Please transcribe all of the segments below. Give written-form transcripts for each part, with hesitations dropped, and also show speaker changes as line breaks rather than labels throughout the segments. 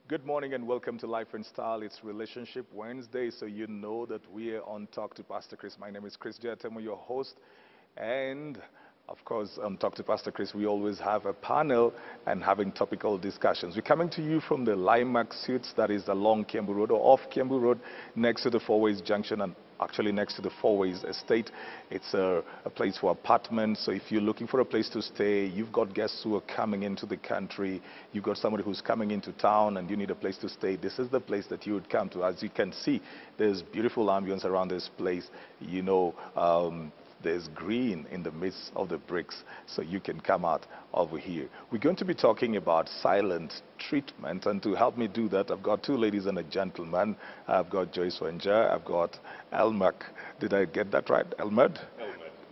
Good morning and welcome to Life and Style. It's Relationship Wednesday, so you know that we are on Talk to Pastor Chris. My name is Chris Jatemo, your host. And of course, on Talk to Pastor Chris, we always have a panel and having topical discussions. We're coming to you from the Limac Suites, that is along Kiambu Road or off Kiambu Road, next to the Four Ways Junction and actually next to the Four Ways Estate. It's a place for apartments. So if you're looking for a place to stay, you've got guests who are coming into the country, you've got somebody who's coming into town and you need a place to stay, this is the place that you would come to. As you can see, there's beautiful ambience around this place. There's green in the midst of the bricks, so you can come out over here. We're going to be talking about silent treatment, and to help me do that, I've got two ladies and a gentleman. I've got Joyce Wenja, I've got Elmac. Did I get that right? Elmerd?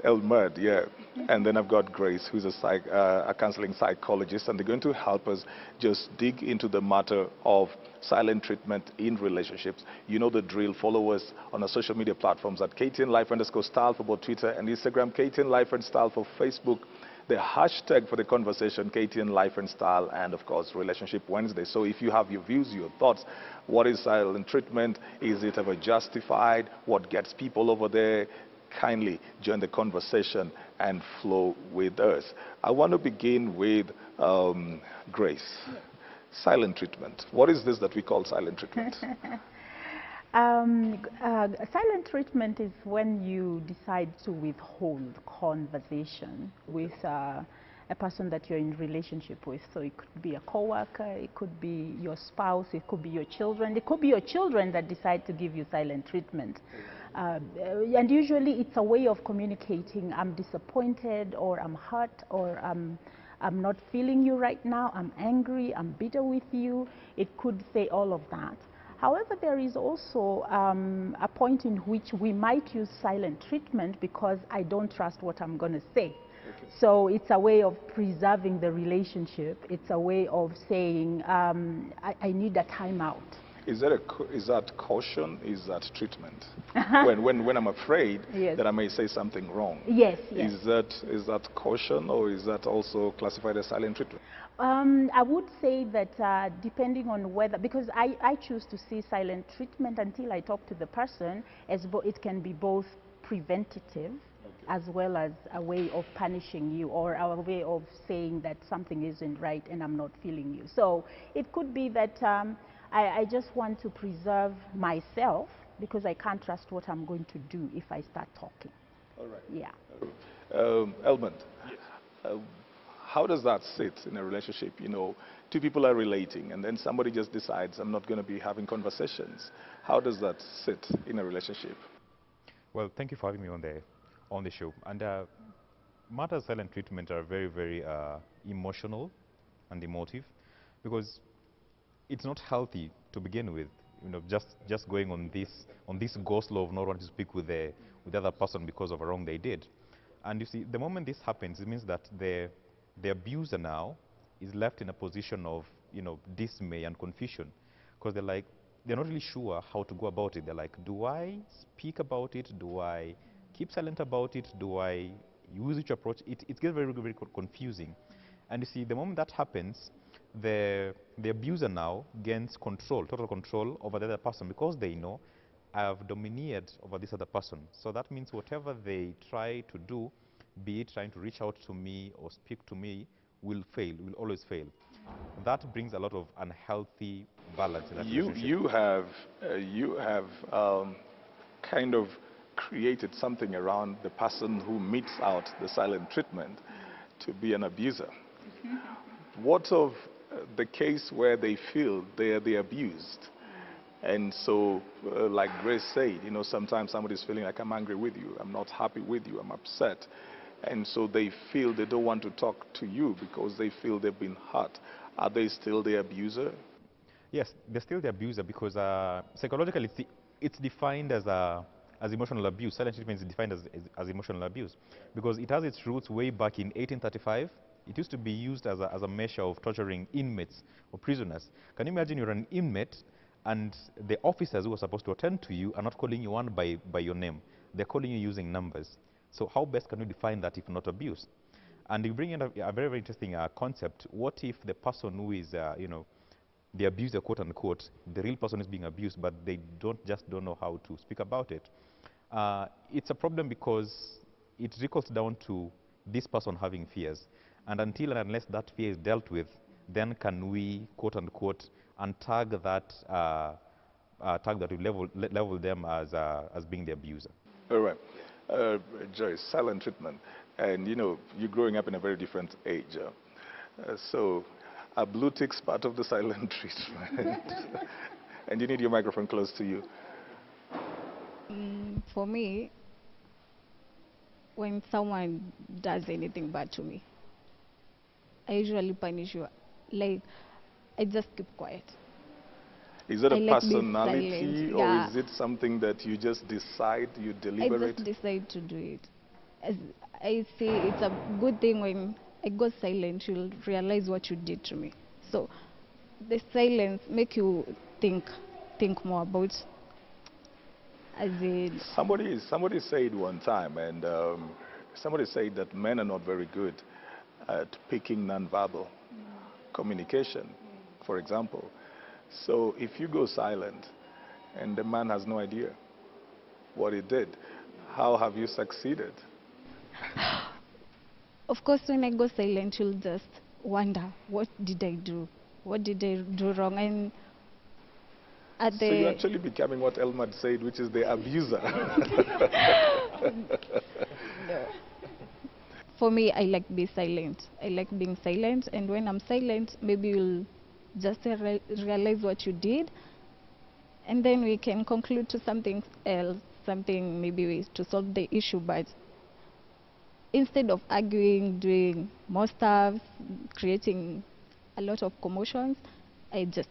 Elmerd, yeah. And then I've got Grace, who's a counseling psychologist, and they're going to help us just dig into the matter of silent treatment in relationships. You know the drill. Follow us on our social media platforms at KTN_Life_Style for both Twitter and Instagram, KTN Life and Style for Facebook. The hashtag for the conversation, KTN Life and Style, and of course, Relationship Wednesday. So if you have your views, your thoughts, what is silent treatment? Is it ever justified? What gets people over there? Kindly join the conversation and flow with us. I want to begin with Grace. Yes. Silent treatment. What is this that we call silent treatment?
Silent treatment is when you decide to withhold conversation with a person that you're in relationship with. So it could be a coworker, it could be your spouse, it could be your children. It could be your children that decide to give you silent treatment. And usually it's a way of communicating, I'm disappointed, or I'm hurt, or I'm not feeling you right now, I'm angry, I'm bitter with you. It could say all of that. However, there is also a point in which we might use silent treatment because I don't trust what I'm going to say. Okay. So it's a way of preserving the relationship. It's a way of saying, I need a timeout.
Is that caution? Is that treatment? when I'm afraid yes. that I may say something wrong?
Yes, yes.
Is that caution, or is that also classified as silent treatment?
I would say that depending on whether, because I choose to see silent treatment until I talk to the person, it can be both preventative as well as a way of punishing you, or a way of saying that something isn't right and I'm not feeling you. So it could be that I just want to preserve myself because I can't trust what I'm going to do if I start talking.
All right.
Yeah.
Elmond, yes. How does that sit in a relationship? You know, two people are relating and then somebody just decides, I'm not going to be having conversations. How does that sit in a relationship?
Well, thank you for having me on the show. And matters of silent treatment are very, very emotional and emotive, because it's not healthy to begin with. You know, just going on this go slow of not wanting to speak with the other person because of a wrong they did. And you see, the moment this happens, it means that the abuser now is left in a position of, you know, dismay and confusion, because they're not really sure how to go about it. They're like, do I speak about it? Do I keep silent about it? Do I use which approach? It gets very, very confusing. And you see, the moment that happens, the abuser now gains total control over the other person, because they know I have domineered over this other person. So that means whatever they try to do, be it trying to reach out to me or speak to me, will always fail. That brings a lot of unhealthy balance in that relationship.
You have kind of created something around the person who meets out the silent treatment to be an abuser. What of the case where they feel they're the abused? And so, like Grace said, you know, sometimes somebody's feeling like, I'm angry with you, I'm not happy with you, I'm upset. And so they feel they don't want to talk to you because they feel they've been hurt. Are they still the abuser?
Yes, they're still the abuser, because psychologically it's defined as emotional abuse. Silent treatment is defined as emotional abuse because it has its roots way back in 1835. It used to be used as a measure of torturing inmates or prisoners. Can you imagine you're an inmate and the officers who are supposed to attend to you are not calling you one by your name. They're calling you using numbers. So how best can you define that if not abuse? And you bring in a very, very interesting concept. What if the person who is, the abuser, quote unquote, the real person is being abused, but they don't know how to speak about it. It's a problem because it trickles down to this person having fears. And until and unless that fear is dealt with, then can we, quote unquote, untag that, tag that we level them as being the abuser.
All right. Joyce, silent treatment. And, you know, you're growing up in a very different age. So are blue ticks part of the silent treatment? And you need your microphone close to you.
For me, when someone does anything bad to me, I usually punish you. Like, I just keep quiet.
Is it a
I like being
personality,
silent.
or
Yeah.
is it something that you just decide, you
I
deliberate?
just decide to do it. As I say, it's a good thing when I go silent, you'll realize what you did to me. So the silence make you think more about as in
Somebody said one time, and somebody said that men are not very good at picking nonverbal communication, for example. So if you go silent and the man has no idea what he did, how have you succeeded?
Of course, when I go silent, you'll just wonder, what did I do? What did I do wrong? And at
So you're
the
actually becoming what Elmad said, which is the abuser.
for me, I like being silent. I like being silent, and when I'm silent, maybe you'll just realize what you did, and then we can conclude to something else, something maybe to solve the issue. But instead of arguing, doing more stuff, creating a lot of commotions, I just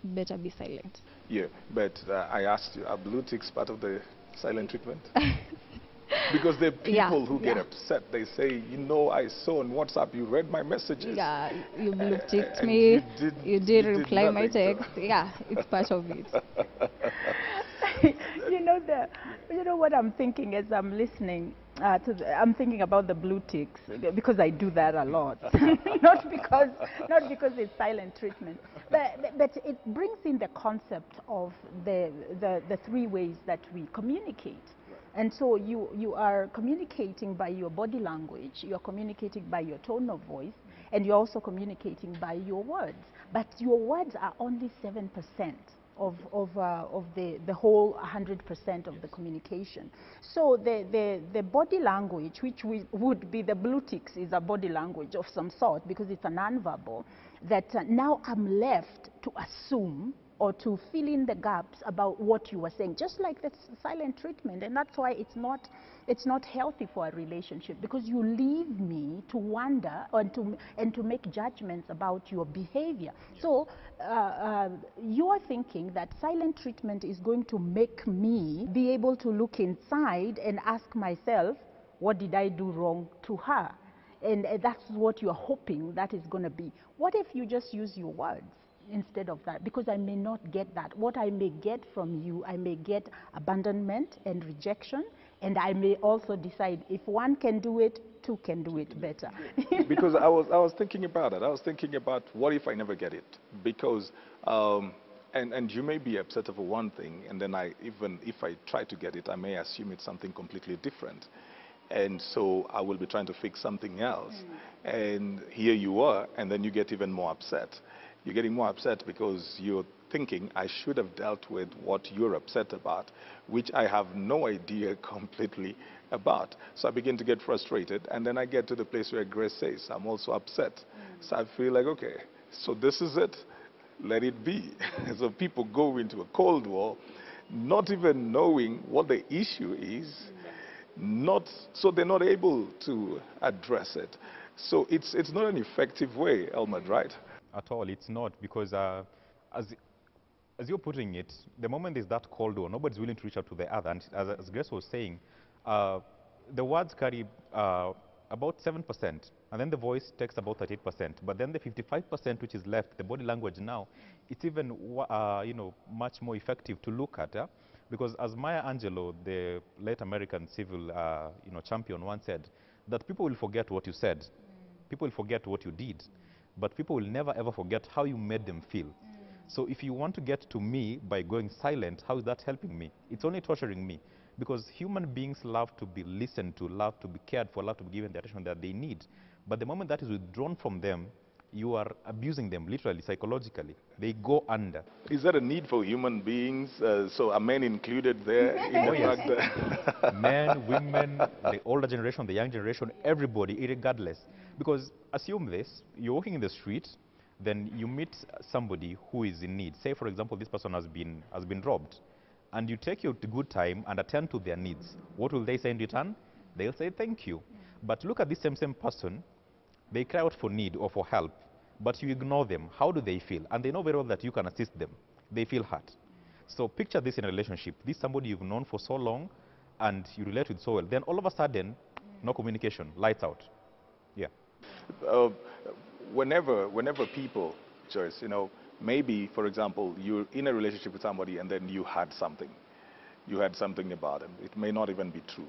better be silent.
Yeah, but I asked you, are blue ticks part of the silent treatment? Because there are people who get upset. They say, you know, I saw on WhatsApp, you read my messages.
Yeah, you blue ticked
and
me.
you
did
did
reply my
nothing,
text. Yeah, it's part of it.
You know what I'm thinking as I'm listening I'm thinking about the blue ticks because I do that a lot. not because it's silent treatment, but it brings in the concept of the three ways that we communicate. And so you are communicating by your body language, you're communicating by your tone of voice, and you're also communicating by your words. But your words are only 7% of the whole 100% of the communication. So the body language, which would be the blue ticks, is a body language of some sort because it's a nonverbal, that now I'm left to assume or to fill in the gaps about what you were saying, just like the silent treatment. And that's why it's not healthy for a relationship, because you leave me to wonder and to make judgments about your behavior. So you're thinking that silent treatment is going to make me be able to look inside and ask myself, what did I do wrong to her? And that's what you're hoping that is going to be. What if you just use your words instead of that? Because I may not get that. What I may get from you, I may get abandonment and rejection, and I may also decide if one can do it, two can do it better.
Because I was thinking about it. I was thinking about what if I never get it? Because and you may be upset over one thing, and then even if I try to get it, I may assume it's something completely different. And so I will be trying to fix something else. And here you are, and then you get even more upset. You're getting more upset because you're thinking, I should have dealt with what you're upset about, which I have no idea completely about. So I begin to get frustrated, and then I get to the place where Grace says, I'm also upset. So I feel like, okay, so this is it. Let it be. So people go into a Cold War, not even knowing what the issue is, so they're not able to address it. So it's not an effective way, Elmad, right?
At all, it's not, because as you're putting it, the moment there's that Cold War, nobody's willing to reach out to the other. And as Grace was saying, the words carry about 7%, and then the voice takes about 38%. But then the 55%, which is left, the body language now, it's even much more effective to look at. Because as Maya Angelou, the late American civil champion, once said, that people will forget what you said, people will forget what you did, but people will never ever forget how you made them feel. So if you want to get to me by going silent, how is that helping me? It's only torturing me. Because human beings love to be listened to, love to be cared for, love to be given the attention that they need. But the moment that is withdrawn from them, you are abusing them, literally, psychologically. They go under.
Is there a need for human beings? So are men included there in
Oh,
the
yes.
fact that
Men, women, the older generation, the young generation, everybody, irregardless. Because assume this, you're walking in the street, then you meet somebody who is in need. Say, for example, this person has been robbed. And you take your good time and attend to their needs. What will they say in return? They'll say thank you. But look at this same person. They cry out for need or for help, but you ignore them. How do they feel? And they know very well that you can assist them. They feel hurt. So picture this in a relationship. This is somebody you've known for so long and you relate with so well. Then all of a sudden, no communication, lights out. Yeah.
uh, whenever people, Joyce, you know, maybe, for example, you're in a relationship with somebody and then you had something. You had something about him. It may not even be true.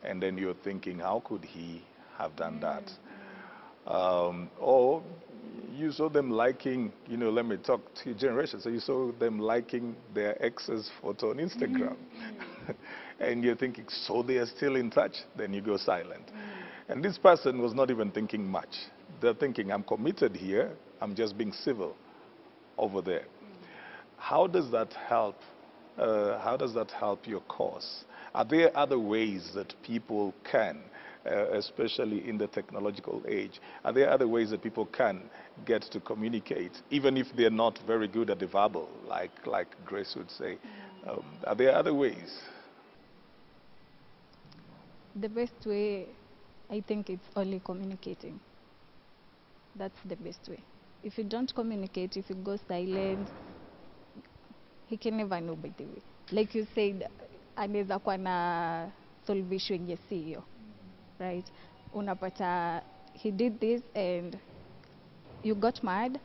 And then you're thinking, how could he have done that? Or you saw them liking, you know, let me talk to your generation. So you saw them liking their ex's photo on Instagram. And you're thinking, so they are still in touch? Then you go silent. And this person was not even thinking much. They're thinking, I'm committed here. I'm just being civil over there. How does that help? How does that help your cause? Are there other ways that people can, especially in the technological age, are there other ways that people can get to communicate, even if they're not very good at the verbal, like Grace would say? Are there other ways?
The best way, I think, it's only communicating. That's the best way. If you don't communicate, if you go silent, he can never know, by the way. Like you said, anaweza kuwa na solve issue yenye si hiyo, right? Unapata, he did this and you got mad,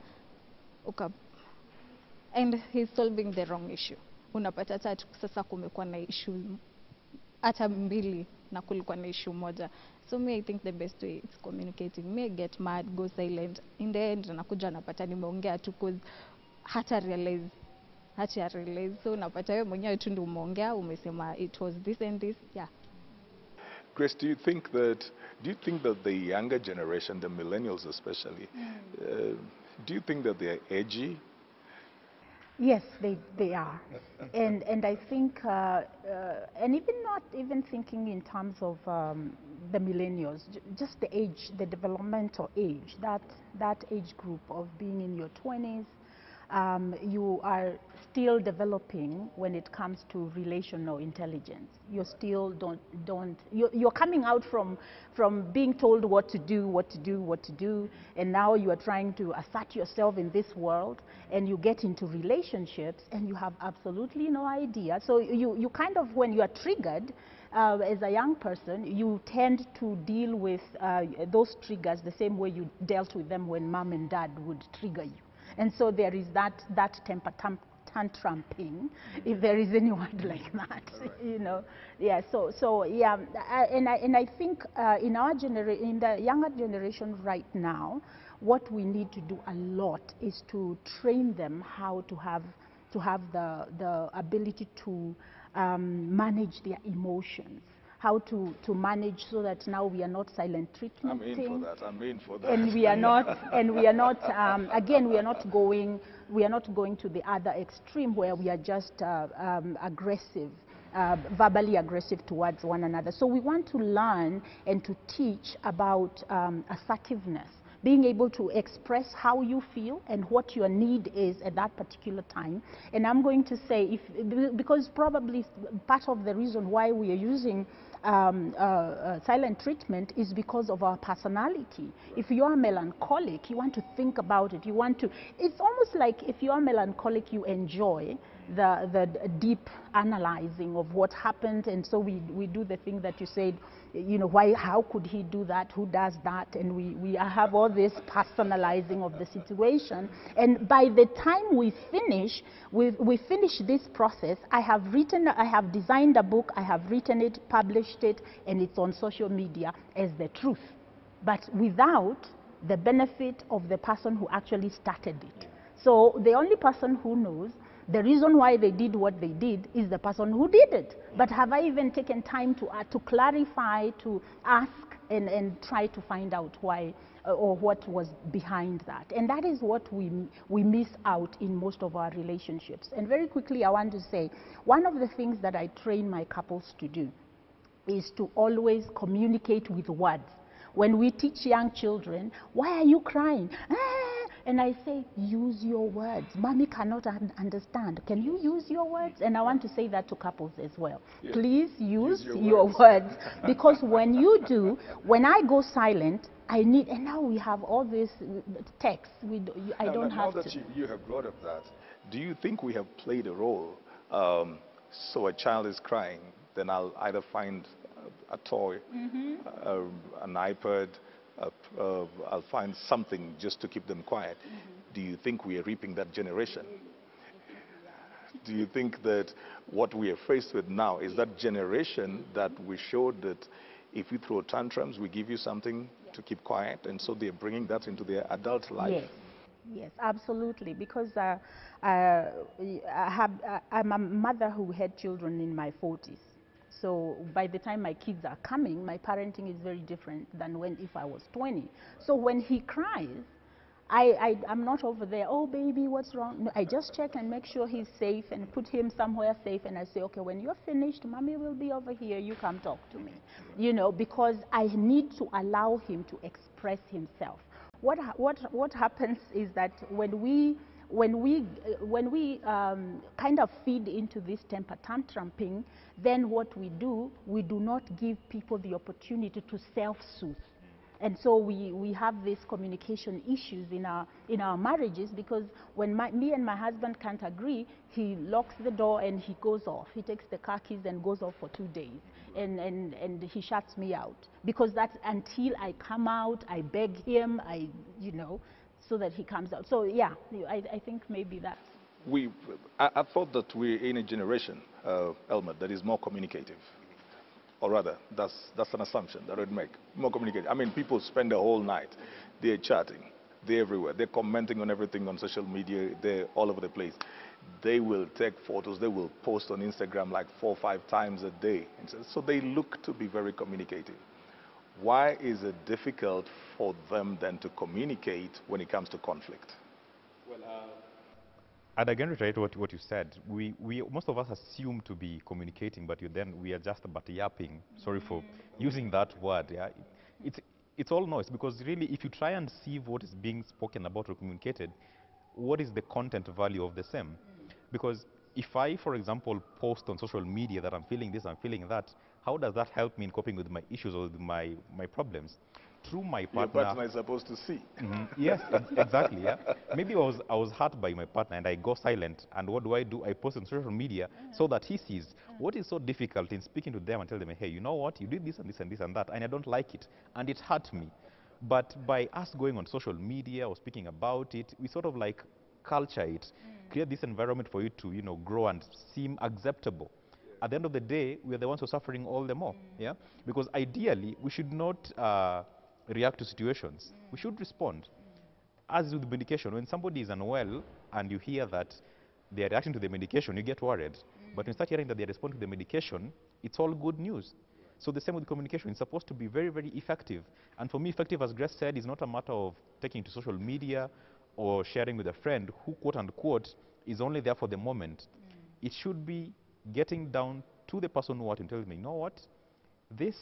and he's solving the wrong issue. Unapata hata sasa kumekuwa na issue hata mbili na kulikuwa na issue moja. So me, I think the best way is communicating. Me get mad, go silent. In the end, nakuja napata nimeongea tu cause hata realize. So napata wewe mwenyewe tu ndio umeongea, umesema it was this and this. Yeah.
Grace, do you think that the younger generation, the millennials especially, do you think that they are edgy?
Yes, they are. And I think, and even not even thinking in terms of the millennials, just the age, the developmental age, that age group of being in your 20s, you are still developing when it comes to relational intelligence. You're still you're coming out from being told what to do, and now you are trying to assert yourself in this world, and you get into relationships and you have absolutely no idea. So you kind of, when you are triggered, as a young person, you tend to deal with those triggers the same way you dealt with them when mom and dad would trigger you. And so there is that temper tantruming, if there is any word like that, you know. Yeah. So yeah, and I think in the younger generation right now, what we need to do a lot is to train them how to have the ability to manage their emotions. How to manage so that now we are not silent treatment.
I'm in for that.
And we are not, again, we are not going to the other extreme where we are just aggressive, verbally aggressive towards one another. So we want to learn and to teach about assertiveness, being able to express how you feel and what your need is at that particular time. And I'm going to say, because probably part of the reason why we are using silent treatment is because of our personality. If you are melancholic, you want to think about it. It's almost like if you are melancholic, you enjoy the deep analyzing of what happened, and so we do the thing that you said, you know, how could he do that, who does that, and we have all this personalizing of the situation. And by the time we finish this process, I have designed a book, I have written it, published it, and it's on social media as the truth, but without the benefit of the person who actually started it. So the only person who knows the reason why they did what they did is the person who did it. But have I even taken time to clarify, to ask, and try to find out why or what was behind that? And that is what we miss out in most of our relationships. And very quickly, I want to say, one of the things that I train my couples to do is to always communicate with words. When we teach young children, why are you crying? And I say, use your words. Mommy cannot understand. Can you use your words? And I want to say that to couples as well. Yeah. Please use your words. Because when you do, when I go silent, I need, and now we have all this text. I don't have to.
Now that you have brought up that, do you think we have played a role? So a child is crying, then I'll either find a toy, an iPad, I'll find something just to keep them quiet. Do you think we are reaping that generation? Do you think that what we are faced with now is that generation that we showed that if you throw tantrums, we give you something to keep quiet, and so they're bringing that into their adult life?
Yes. Yes, absolutely, because I'm a mother who had children in my 40s. So by the time my kids are coming, my parenting is very different than if I was 20. So when he cries, I'm not over there, oh baby, what's wrong? No, I just check and make sure he's safe and put him somewhere safe, and I say, okay, when you're finished, mommy will be over here, you come talk to me. You know, because I need to allow him to express himself. What happens is that when we kind of feed into this temper tantruming, then what we do not give people the opportunity to self-soothe. And so we have these communication issues in our marriages, because when me and my husband can't agree, he locks the door and he goes off. He takes the car keys and goes off for 2 days, and he shuts me out, because that's until I come out, I beg him, so that he comes out. So yeah, I think maybe that's.
I thought that we're in a generation, Elmer, that is more communicative. Or rather, that's an assumption that I would make. More communicative. I mean, people spend the whole night. They're chatting. They're everywhere. They're commenting on everything on social media. They're all over the place. They will take photos. They will post on Instagram like 4 or 5 times a day. And so they look to be very communicative. Why is it difficult for them then to communicate when it comes to conflict?
Well, I'd again reiterate what you said. We most of us assume to be communicating, but we are just but yapping. Sorry for using that word. Yeah, it's all noise, because really, if you try and see what is being spoken about or communicated, what is the content value of the same? Because if I, for example, post on social media that I'm feeling this, I'm feeling that, how does that help me in coping with my issues or with my problems? Through my partner.
Your partner is supposed to see.
Yes, exactly. Yeah. Maybe I was hurt by my partner and I go silent. And what do? I post on social media so that he sees. What is so difficult in speaking to them and tell them, hey, you know what? You did this and this and this and that, and I don't like it, and it hurt me. But by us going on social media or speaking about it, we sort of like culture it, create this environment for it to, grow and seem acceptable. At the end of the day, we are the ones who are suffering all the more. Yeah, because ideally we should not react to situations. We should respond. As with medication, when somebody is unwell and you hear that they are reacting to the medication, you get worried. But when you start hearing that they respond to the medication, it's all good news. So the same with communication. It's supposed to be very, very effective. And for me, effective, as Grace said, is not a matter of taking to social media or sharing with a friend who, quote unquote, is only there for the moment. It should be getting down to the person who and tell them, you know what, this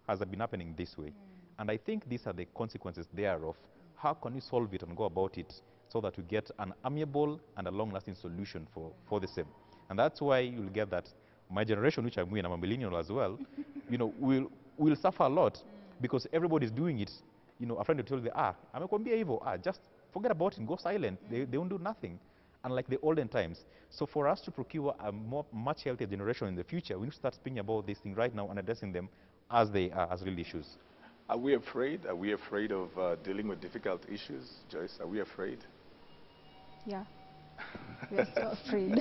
has been happening this way. And I think these are the consequences thereof. How can we solve it and go about it so that we get an amiable and a long-lasting solution for the same? And that's why you'll get that my generation, which I'm in, I'm a millennial as well, will suffer a lot because everybody's doing it. A friend will tell you, I'm going to be evil. Just forget about it, go silent. They won't do nothing. Unlike the olden times. So for us to procure a much healthier generation in the future, we need to start speaking about these things right now and addressing them as they are, as real issues.
Are we afraid? Are we afraid of dealing with difficult issues, Joyce? Are we afraid?
Yeah, we are so afraid.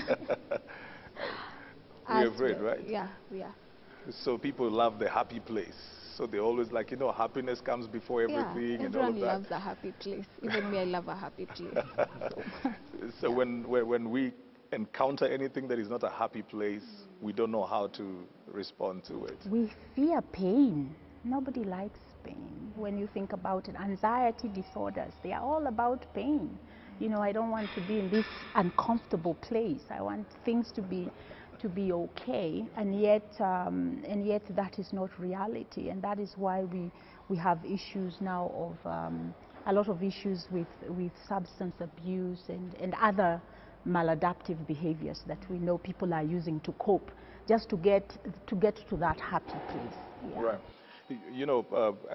We're afraid, right?
Yeah, we are.
So people love the happy place. So they always like, happiness comes before
Yeah,
everything and all of
everyone
that.
loves a happy place. Even me, I love a happy place.
So
Yeah.
when we encounter anything that is not a happy place, we don't know how to respond to it.
We fear pain. Nobody likes pain. When you think about it, anxiety disorders, they are all about pain. I don't want to be in this uncomfortable place. I want things to be okay, and yet that is not reality, and that is why we have issues now of a lot of issues with substance abuse and other maladaptive behaviors that we know people are using to cope, just to get to that happy place. Yeah.
Right.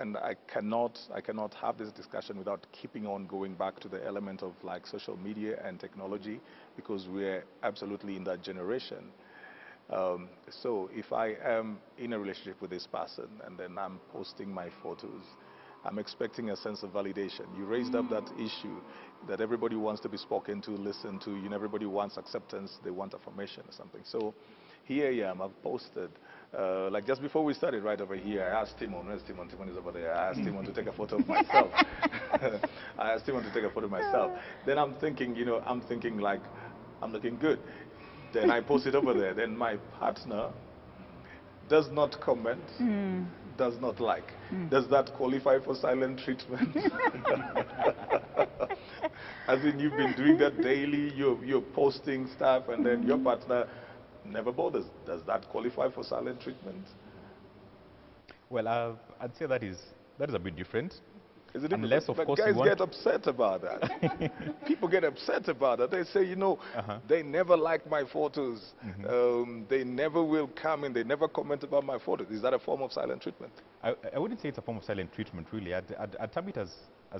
And I cannot have this discussion without keeping on going back to the element of like social media and technology, because we're absolutely in that generation. So if I am in a relationship with this person and then I'm posting my photos, I'm expecting a sense of validation. You raised up that issue that everybody wants to be spoken to, listened to. Everybody wants acceptance. They want affirmation or something. So here I am. I've posted. Like just before we started right over here, I asked Timon, where's Timon? Timon is over there. I asked Timon to take a photo of myself. I asked Timon to take a photo of myself. Then I'm thinking, like, I'm looking good. Then I post it over there. Then my partner does not comment, does not like. Does that qualify for silent treatment? As in, you've been doing that daily, you're posting stuff, and then your partner never bothers. Does that qualify for silent treatment?
Well, I'd say that is a bit different.
Is it different?
Unless, of
But
course,
guys
you want
get upset about that. People get upset about that. They say, they never like my photos. They never will come and they never comment about my photos. Is that a form of silent treatment?
I wouldn't say it's a form of silent treatment, really. I'd term it as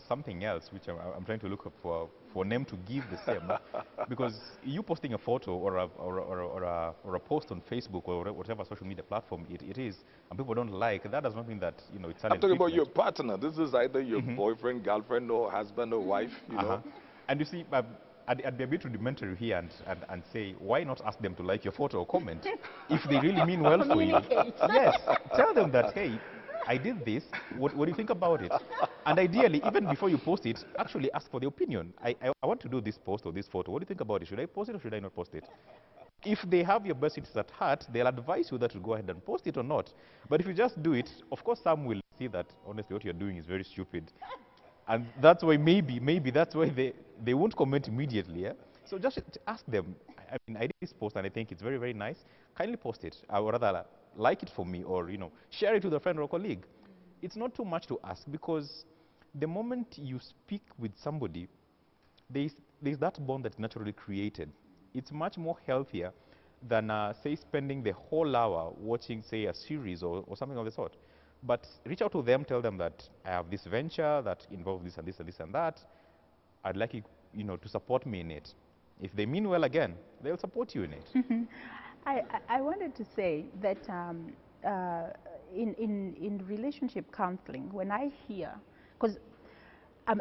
something else, which I'm trying to look up for a name to give the same. Because you posting a photo or a post on Facebook or whatever social media platform it is, and people don't like, that does not mean that it's silent
I'm talking about
treatment.
your partner. This is either your boyfriend, girlfriend, or husband or wife.
And you see, I'd be a bit rudimentary here and say, why not ask them to like your photo or comment? If they really mean well for you. Yes, tell them that, hey, I did this, what do you think about it? And ideally, even before you post it, actually ask for the opinion. I want to do this post or this photo. What do you think about it? Should I post it or should I not post it? If they have your best interests at heart, they'll advise you that to go ahead and post it or not. But if you just do it, of course, some will see that, honestly, what you're doing is very stupid. And that's why maybe that's why they won't comment immediately. Yeah? So just ask them. I mean, I did this post and I think it's very, very nice. Kindly post it, or rather, like it for me, or share it with a friend or a colleague. It's not too much to ask, because the moment you speak with somebody, there's that bond that's naturally created. It's much more healthier than, say, spending the whole hour watching, say, a series or something of the sort. But reach out to them, tell them that I have this venture that involves this and this and this and that. I'd like you, to support me in it. If they mean well, again, they'll support you in it.
I wanted to say that in relationship counseling, when I hear, because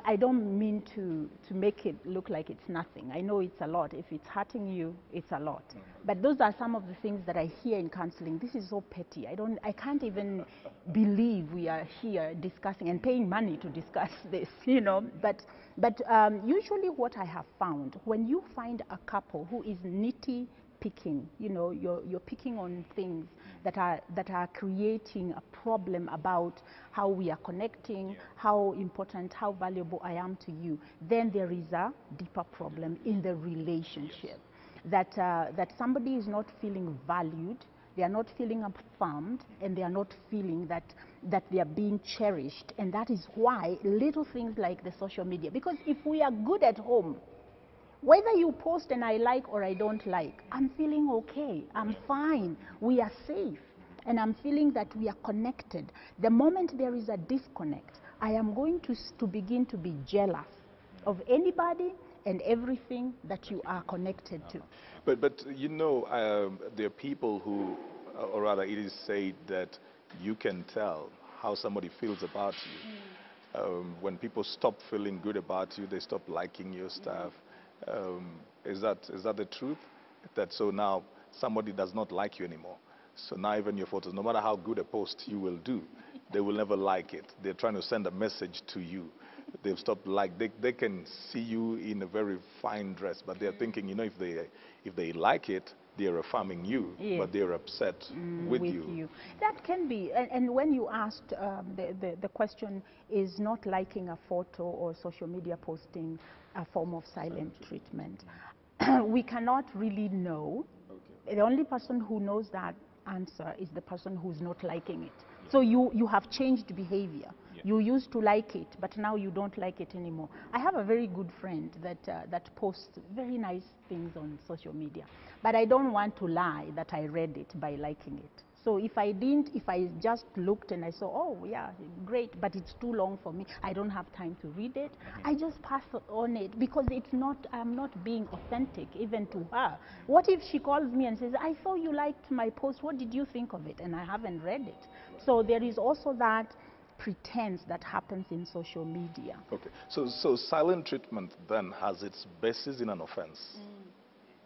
I don't mean to make it look like it's nothing. I know it's a lot. If it's hurting you, it's a lot. But those are some of the things that I hear in counseling. This is so petty. I can't even believe we are here discussing and paying money to discuss this, But usually what I have found, when you find a couple who is nitty picking, you're picking on things that are creating a problem about how we are connecting, how important, how valuable I am to you, then there is a deeper problem in the relationship. That somebody is not feeling valued, they are not feeling affirmed, and they are not feeling that they are being cherished. And that is why little things like the social media, because if we are good at home, whether you post and I like or I don't like, I'm feeling okay, I'm fine, we are safe, and I'm feeling that we are connected. The moment there is a disconnect, I am going to begin to be jealous of anybody and everything that you are connected to.
But there are people who, or rather it is said that you can tell how somebody feels about you. When people stop feeling good about you, they stop liking your stuff. Is that the truth? That so now somebody does not like you anymore. So now even your photos, no matter how good a post you will do, they will never like it. They're trying to send a message to you. They've stopped they can see you in a very fine dress, but they're thinking, you know, if they like it, they're affirming you,
Yes.
but they're upset with you.
That can be, and when you asked, the question, is not liking a photo or social media posting a form of silent treatment? We cannot really know. The only person who knows that answer is the person who's not liking it. So you have changed behavior. You used to like it, but now you don't like it anymore. I have a very good friend that posts very nice things on social media, but I don't want to lie that I read it by liking it. So if I just looked and I saw, oh yeah, great, but it's too long for me, I don't have time to read it, I just pass on it, because I'm not being authentic even to her. What if she calls me and says, I saw you liked my post, what did you think of it? And I haven't read it. So there is also that pretense that happens in social media.
Okay, so silent treatment then has its basis in an offense,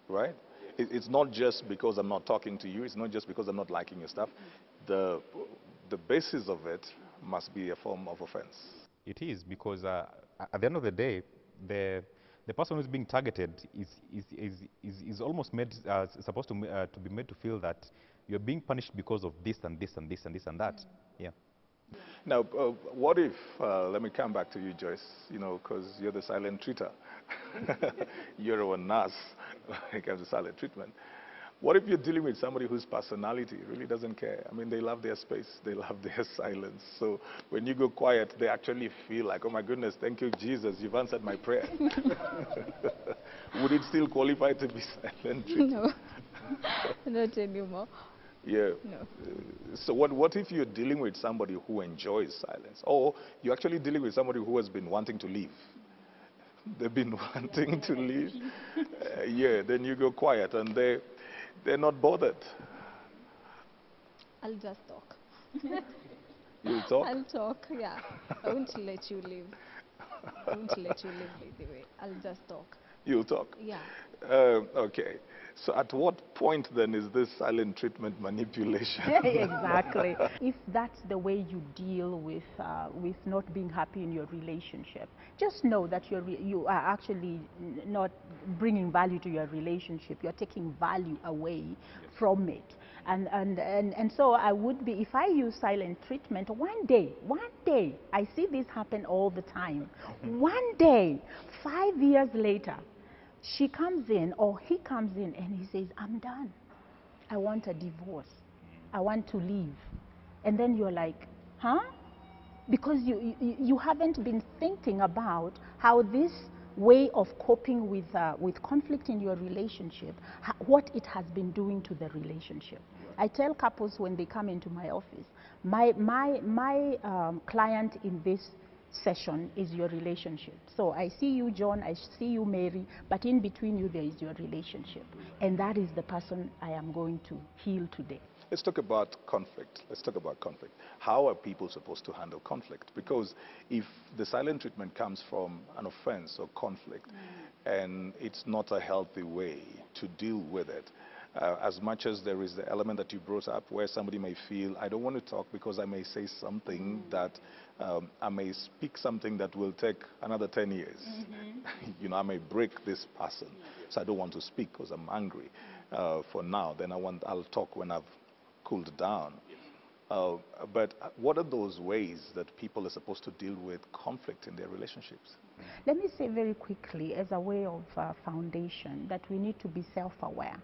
right? It's not just because I'm not talking to you. It's not just because I'm not liking your stuff. The basis of it must be a form of offense.
It is, because at the end of the day, the person who's being targeted is almost made supposed to be made to feel that you're being punished because of this and this and this and this and that. Yeah.
Now, what if, let me come back to you, Joyce, you know, because you're the silent treater. You're a nurse when it comes to silent treatment. What if you're dealing with somebody whose personality really doesn't care? I mean, they love their space, they love their silence. So when you go quiet, they actually feel like, oh my goodness, thank you, Jesus, you've answered my prayer. Would it still qualify to be silent treatment?
No, not anymore.
Yeah.
No.
So what if you're dealing with somebody who enjoys silence? Or you're actually dealing with somebody who has been wanting to leave? They've been wanting to leave. Yeah, then you go quiet and they're not bothered.
I'll just talk.
You'll talk?
I'll talk, yeah. I won't let you leave. I won't let you leave, by the way. I'll just talk.
You'll talk?
Yeah.
Okay. So at what point then is this silent treatment manipulation?
Exactly. If that's the way you deal with not being happy in your relationship, just know that you are actually not bringing value to your relationship. You're taking value away from it. And so I would be, if I use silent treatment, one day, I see this happen all the time. One day, 5 years later, she comes in or he comes in and he says, I'm done. I want a divorce. I want to leave. And then you're like, huh? Because you haven't been thinking about how this way of coping with conflict in your relationship, what it has been doing to the relationship. I tell couples when they come into my office, my client in this session is your relationship. So I see you, John, I see you, Mary, but in between you there is your relationship. And that is the person I am going to heal today.
Let's talk about conflict. Let's talk about conflict. How are people supposed to handle conflict? Because if the silent treatment comes from an offense or conflict, and it's not a healthy way to deal with it, as much as there is the element that you brought up where somebody may feel, I don't want to talk because I may say something that, I may speak something that will take another 10 years. You know, I may break this person. So I don't want to speak because I'm angry for now. Then I'll talk when I've cooled down. But what are those ways that people are supposed to deal with conflict in their relationships?
Let me say very quickly, as a way of foundation, that we need to be self-aware.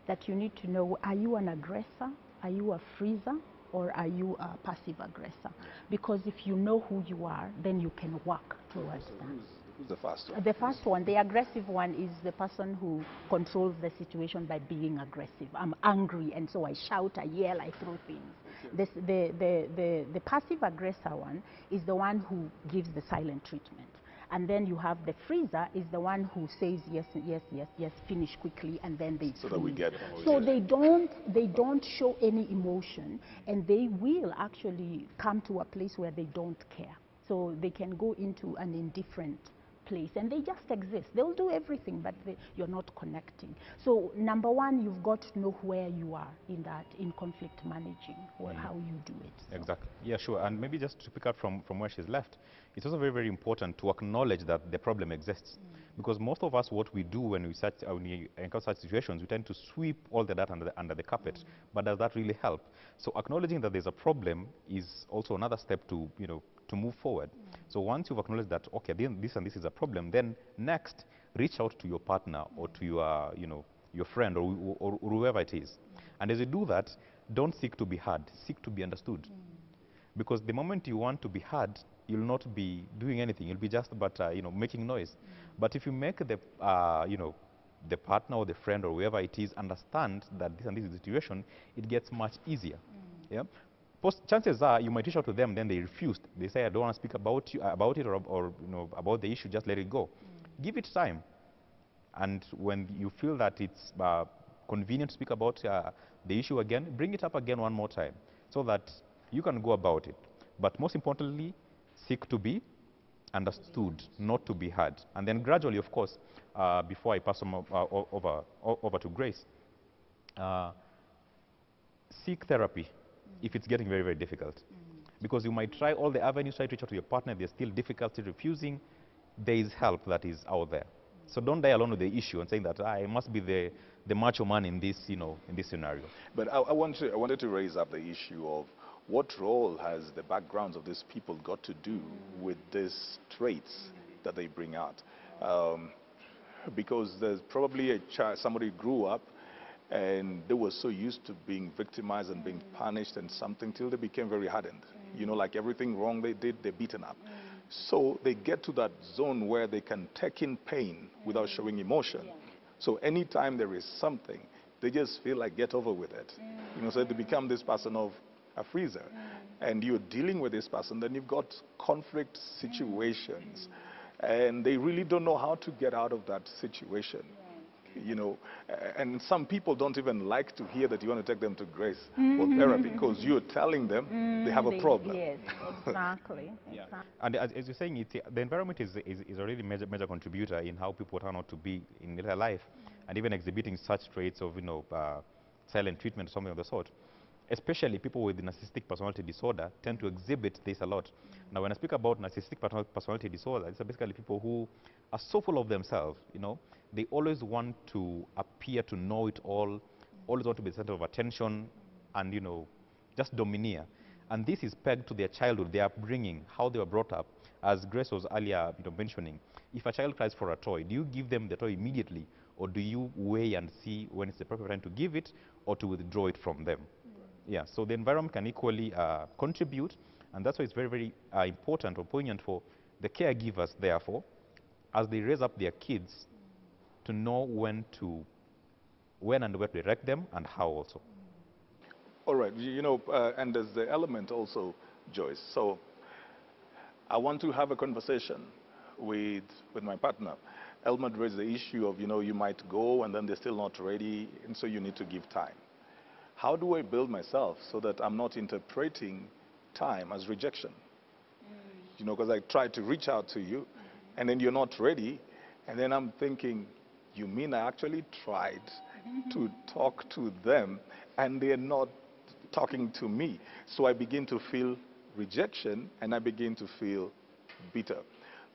That you need to know, are you an aggressor? Are you a freezer? Or are you a passive aggressor? Because if you know who you are, then you can work towards that.
Who's the first one?
The first one, the aggressive one, is the person who controls the situation by being aggressive. I'm angry, and so I shout, I yell, I throw things. The passive aggressor one is the one who gives the silent treatment. And then you have the freezer, is the one who says yes, yes, yes, yes, finish quickly, and then they
so that we get
so they don't show any emotion, and they will actually come to a place where they don't care. So they can go into an indifferent place, and they just exist. They'll do everything, but you're not connecting. So number one, you've got to know where you are in conflict managing, or how you do it. So.
Exactly. Yeah, sure. And maybe just to pick up from where she's left, it's also very, very important to acknowledge that the problem exists. Because most of us, what we do when we encounter such situations, we tend to sweep all the data under the carpet. But does that really help? So acknowledging that there's a problem is also another step to, to move forward. So once you've acknowledged that, okay, this and this is a problem, then next, reach out to your partner or to your, your friend or whoever it is. And as you do that, don't seek to be heard, seek to be understood. Because the moment you want to be heard, you'll not be doing anything. You'll be just about, making noise. But if you make the, the partner or the friend or whoever it is understand that this and this is the situation, it gets much easier. Yeah. Chances are you might reach out to them, then they refused. They say, I don't want to speak about it or about the issue. Just let it go. Give it time. And when you feel that it's convenient to speak about the issue again, bring it up again one more time, so that you can go about it. But most importantly, seek to be understood, not to be heard. And then gradually, of course, before I pass over to Grace, seek therapy if it's getting very, very difficult. Because you might try all the avenues, try to reach out to your partner, there's still difficulty refusing. There is help that is out there. So don't die alone with the issue and saying that I must be the macho man in this, in this scenario.
But I wanted to raise up the issue of what role has the backgrounds of these people got to do with these traits that they bring out? Because there's probably a child, somebody grew up and they were so used to being victimized and being punished and something till they became very hardened. Like everything wrong they did, they're beaten up. So they get to that zone where they can take in pain without showing emotion. So anytime there is something, they just feel like get over with it. So they become this person of a freezer. And you're dealing with this person, then you've got conflict situations. And they really don't know how to get out of that situation. And some people don't even like to hear that you want to take them to Grace or therapy, because you're telling them they have a problem.
Yes, exactly.
Yeah. And as you're saying, the environment is a really major contributor in how people turn out to be in their life, and even exhibiting such traits of silent treatment or something of the sort. Especially people with narcissistic personality disorder tend to exhibit this a lot. Now, when I speak about narcissistic personality disorder, it's basically people who are so full of themselves, they always want to appear to know it all, always want to be the center of attention, and, just domineer. And this is pegged to their childhood, their upbringing, how they were brought up. As Grace was earlier mentioning, if a child cries for a toy, do you give them the toy immediately, or do you weigh and see when it's the proper time to give it or to withdraw it from them? Yeah, so the environment can equally contribute, and that's why it's very, very important or poignant for the caregivers, therefore, as they raise up their kids, to know when and where to direct them and how also.
All right, and there's the element also, Joyce. So I want to have a conversation with my partner. Elmer raised the issue of, you might go and then they're still not ready, and so you need to give time. How do I build myself so that I'm not interpreting time as rejection? Because I try to reach out to you, and then you're not ready, and then I'm thinking, you mean I actually tried to talk to them, and they're not talking to me? So I begin to feel rejection, and I begin to feel bitter.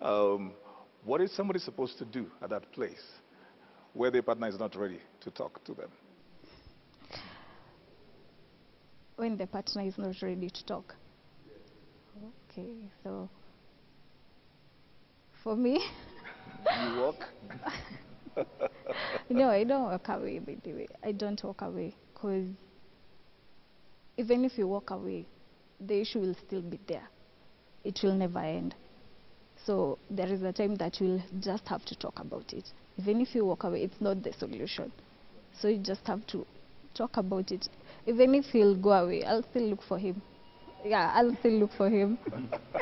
What is somebody supposed to do at that place where their partner is not ready to talk to them?
When the partner is not ready to talk. Okay, so for me,
You walk?
no, I don't walk away, by the way. I don't walk away, because even if you walk away, the issue will still be there. It will never end. So there is a time that you'll just have to talk about it. Even if you walk away, it's not the solution. So you just have to talk about it. Even if he'll go away, I'll still look for him. Yeah, I'll still look for him.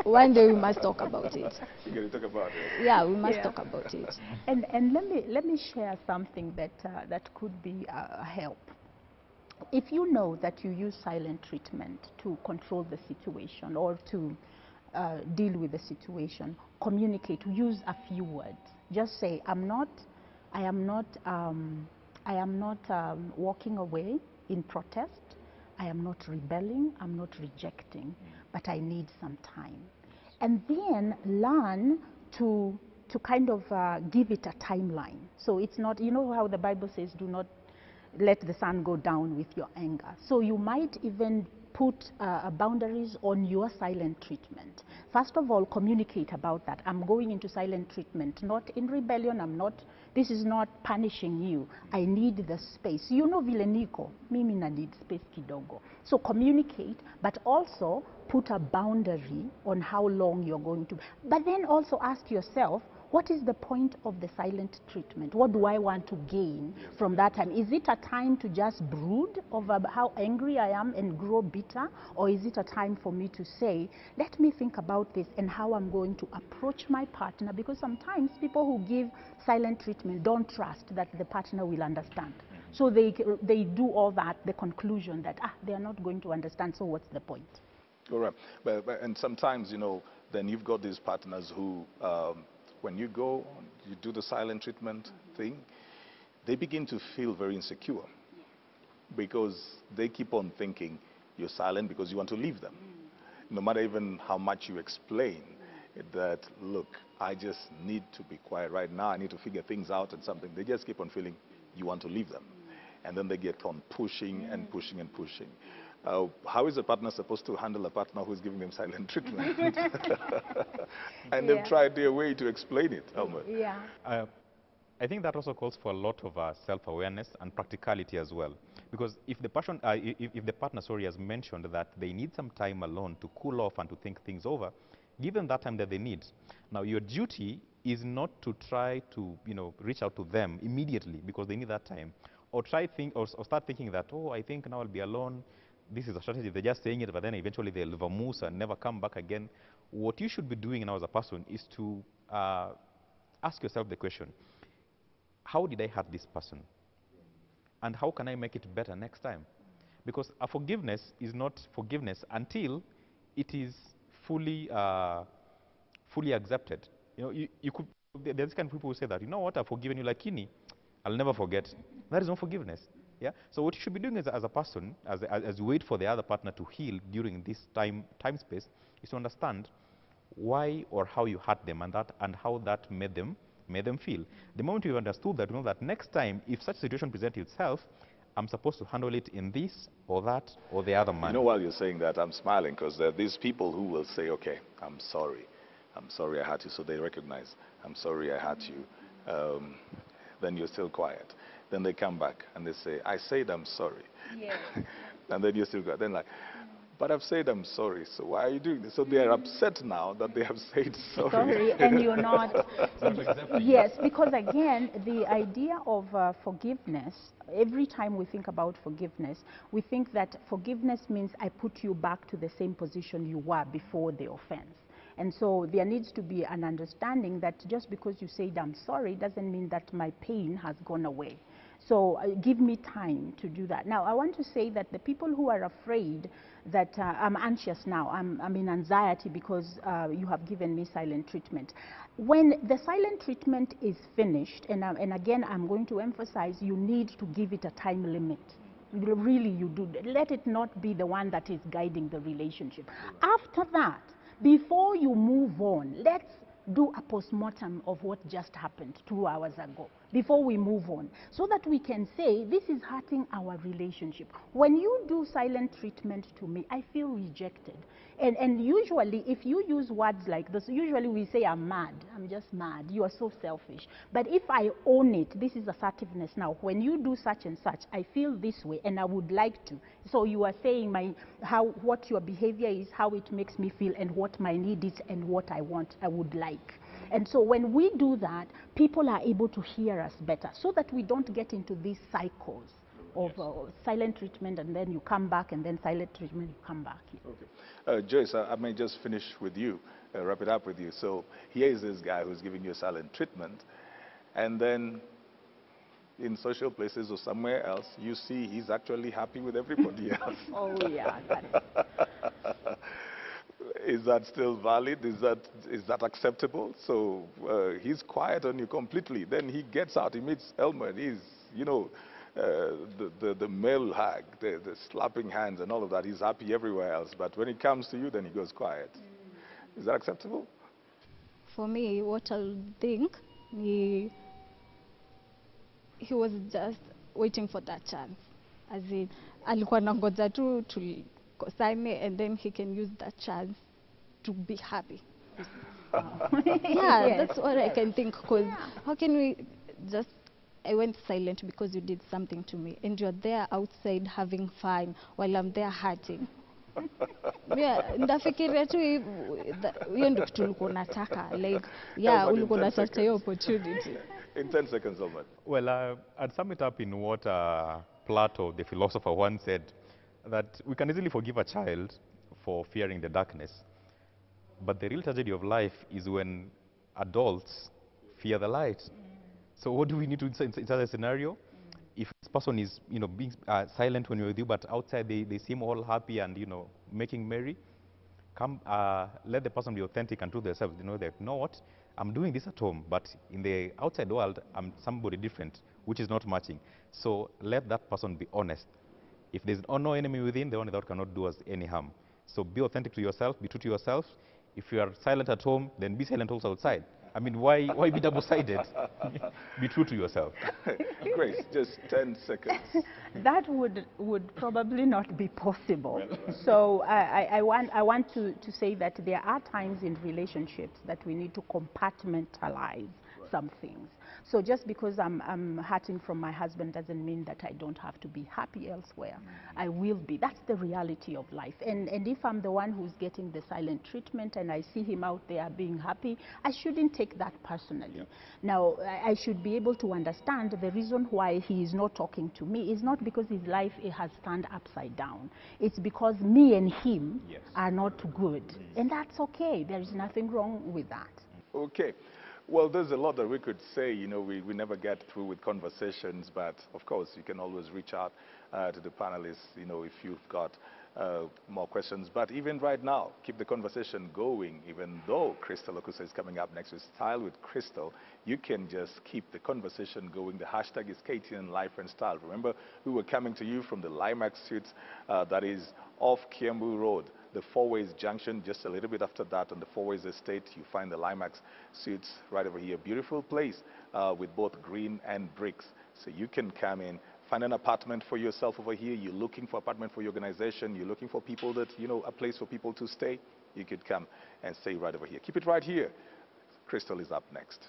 One day we must talk about it.
You're going to talk about it.
Yeah, we must talk about it.
And let me share something that could be a help. If you know that you use silent treatment to control the situation or to deal with the situation. Communicate. Use a few words. Just say, I am not walking away in protest. I am not rebelling. I'm not rejecting. But I need some time. And then learn to kind of give it a timeline. So it's not, you know how the Bible says, do not let the sun go down with your anger. So you might even put boundaries on your silent treatment. First of all, communicate about that. I'm going into silent treatment, not in rebellion. This is not punishing you. I need the space. You know vile niko, mimi na need space kidogo. So communicate, but also put a boundary on how long you're going to. But then also ask yourself, what is the point of the silent treatment? What do I want to gain from that time? Is it a time to just brood over how angry I am and grow bitter? Or is it a time for me to say, let me think about this and how I'm going to approach my partner? Because sometimes people who give silent treatment don't trust that the partner will understand. So they do all that, the conclusion that, they are not going to understand, so what's the point?
All right. And sometimes, you know, then you've got these partners who, when you go, you do the silent treatment thing, they begin to feel very insecure because they keep on thinking you're silent because you want to leave them. No matter even how much you explain that, look, I just need to be quiet right now, I need to figure things out and something, they just keep on feeling you want to leave them. And then they get on pushing and pushing and pushing. How is a partner supposed to handle a partner who's giving them silent treatment? And they've tried their way to explain it.
Yeah.
I think that also calls for a lot of self-awareness and practicality as well. Because if the partner has mentioned that they need some time alone to cool off and to think things over, give them that time that they need. Now, your duty is not to try to, reach out to them immediately because they need that time, or start thinking that, oh, I think now I'll be alone. This is a strategy. They're just saying it, but then eventually they'll vamoose and never come back again. What you should be doing now as a person is to ask yourself the question, how did I hurt this person? And how can I make it better next time? Because a forgiveness is not forgiveness until it is fully accepted. There's this kind of people who say that, you know what, I've forgiven you, lakini I'll never forget. That is not forgiveness. Yeah. So what you should be doing as a person, as you wait for the other partner to heal during this time space, is to understand why or how you hurt them and how that made them feel. The moment you've understood that, you know that next time, if such a situation presents itself, I'm supposed to handle it in this or that or the other manner.
You know, while you're saying that, I'm smiling because there are these people who will say, okay, I'm sorry I hurt you. So they recognize, I'm sorry I hurt you. Then you're still quiet. Then they come back and they say, I said I'm sorry.
Yes.
And then you're still quiet. Then like, but I've said I'm sorry, so why are you doing this? So they are upset now that they have said sorry.
Sorry, and you're not. Yes, because again, the idea of forgiveness, every time we think about forgiveness, we think that forgiveness means I put you back to the same position you were before the offense. And so there needs to be an understanding that just because you said I'm sorry doesn't mean that my pain has gone away. So give me time to do that. Now, I want to say that the people who are afraid that I'm anxious now, I'm in anxiety because you have given me silent treatment. When the silent treatment is finished, and again, I'm going to emphasize, you need to give it a time limit. Really, you do. Let it not be the one that is guiding the relationship. After that, before you move on, let's do a postmortem of what just happened 2 hours ago before we move on, so that we can say this is hurting our relationship. When you do silent treatment to me, I feel rejected. And usually if you use words like this, usually we say I'm mad, I'm just mad, you are so selfish. But if I own it, this is assertiveness now. When you do such and such, I feel this way and I would like to. So you are saying what your behavior is, how it makes me feel, and what my need is, and what I want, I would like. And so when we do that, people are able to hear us better, so that we don't get into these cycles of silent treatment, and then you come back, and then silent treatment, you come back.
Okay. Joyce, I may just finish with you, wrap it up with you. So here is this guy who's giving you silent treatment, and then in social places or somewhere else, you see he's actually happy with everybody else.
Oh, yeah.
Is that still valid? Is that acceptable? So he's quiet on you completely. Then he gets out, he meets Elmer, he's, you know, the male hag, the slapping hands and all of that. He's happy everywhere else. But when it comes to you, then he goes quiet. Is that acceptable?
For me, what I think, he was just waiting for that chance. As in, alikuwa nangoja tu tukosane, and then he can use that chance to be happy. Yeah,
Yes.
that's what I can think. Because how can we just, I went silent because you did something to me, and you're there outside having fun while I'm there hurting. Yeah, ndafikiria tu hiyo ndio kitu ulikuwa unataka, like yeah,
Elmer, in
ulikuwa
10
unatafuta hiyo
seconds.
opportunity.
In 10 seconds, Elmer.
Well, I'd sum it up in what Plato, the philosopher, once said, that we can easily forgive a child for fearing the darkness, but the real tragedy of life is when adults fear the light. So what do we need to do in such a scenario? If this person is, you know, being silent when you're with you, but outside they seem all happy and, you know, making merry, come, let the person be authentic and to themselves. You know, they know what, I'm doing this at home, but in the outside world, I'm somebody different, which is not matching. So let that person be honest. If there's no enemy within, the one without cannot do us any harm. So be authentic to yourself, be true to yourself. If you are silent at home, then be silent also outside. I mean, why be double-sided? Be true to yourself.
Grace, just 10 seconds.
That would probably not be possible. So I want to say that there are times in relationships that we need to compartmentalize some things. So just because I'm hurting from my husband doesn't mean that I don't have to be happy elsewhere. I will be. That's the reality of life. And if I'm the one who's getting the silent treatment and I see him out there being happy, I shouldn't take that personally. Now, I should be able to understand the reason why he is not talking to me is not because his life has turned upside down. It's because me and him are not good. And that's okay. There is nothing wrong with that.
Okay. Well, there's a lot that we could say. You know, we never get through with conversations, but of course, you can always reach out to the panelists, you know, if you've got more questions. But even right now, keep the conversation going. Even though Crystal Okusa is coming up next with Style with Crystal, you can just keep the conversation going. The hashtag is KTN Life and Style. Remember, we were coming to you from the Limax Suites, that is off Kiambu Road, the Four-Ways Junction. Just a little bit after that, on the Four-Ways Estate, you find the Limax Suites right over here. Beautiful place with both green and bricks. So you can come in, find an apartment for yourself over here. You're looking for apartment for your organization. You're looking for people that, you know, a place for people to stay. You could come and stay right over here. Keep it right here. Crystal is up next.